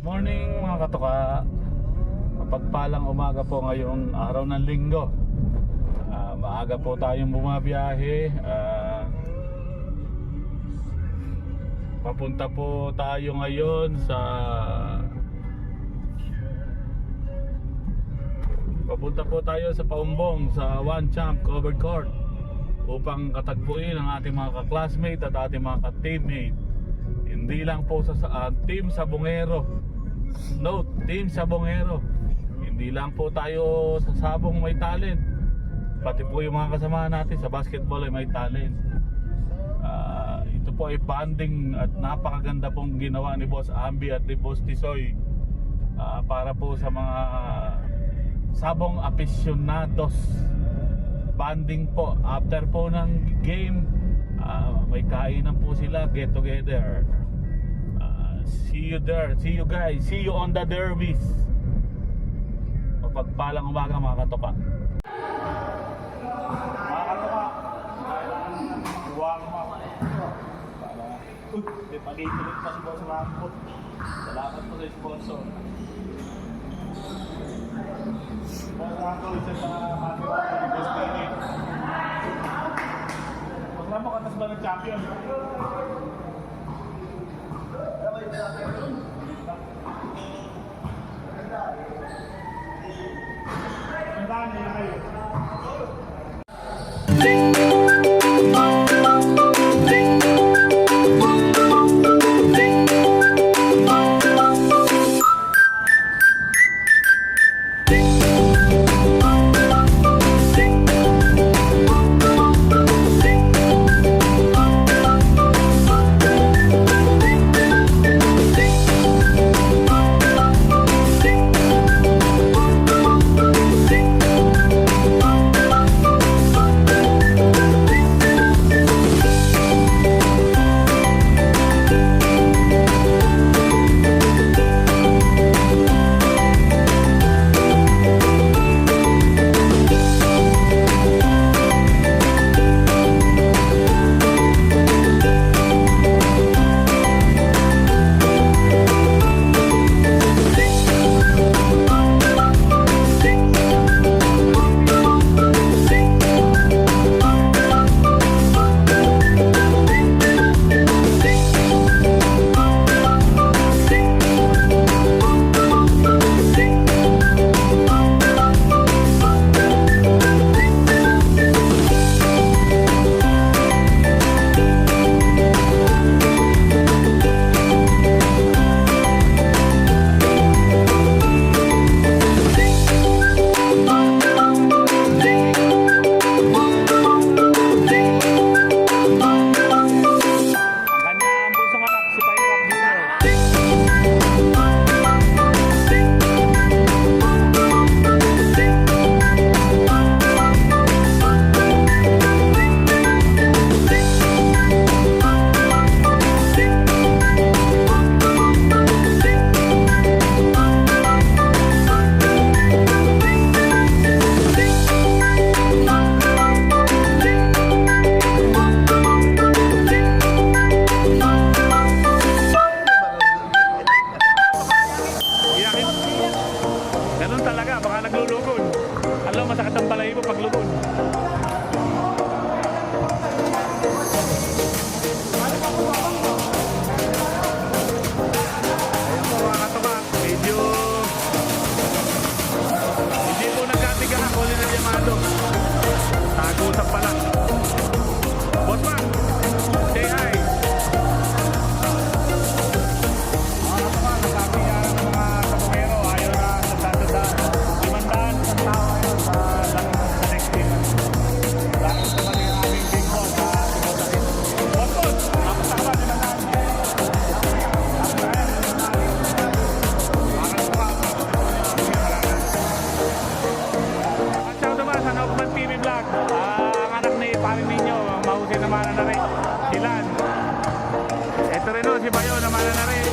Morning mga katoka. Mapagpalang umaga po ngayong araw ng linggo. Maaga po tayong bumabiyahe. Papunta po tayo ngayon sa Paumbong sa One Champ Covered Court upang katagpuin ang ating mga ka-classmate at ating mga ka-teammate. Hindi lang po sa Team Sabongero. Note, Team Sabongero. Hindi lang po tayo sa sabong may talent, pati po yung mga kasama natin sa basketball ay may talent. Ito po ay bonding at napakaganda pong ginawa ni Boss Ambi at ni Boss Tisoy para po sa mga sabong aficionados. Bonding po after po ng game, may kainan po sila, get together. See you there, see you guys, see you on the derbies. Mapagpalang umaga mga katoka. Mga katoka, huwag mo. May pag-iitulit pa si Boss Rambo. Salamat po sa sponsor. Boss Rambo, isa sa happy birthday ni Boss Benny. Boss Rambo, katas ba ng champion? Tandaan niyo na kayo. Ganun talaga, baka naglulugod. Alam, masakit ang balay mo pag lugod. Ayan po mga katoka, medyo hindi po nagkatiga ako ulit na Yamado. Tag-usap pa lang. Boss Mac, say hi. Ito rin o, si Bayo naman na rin.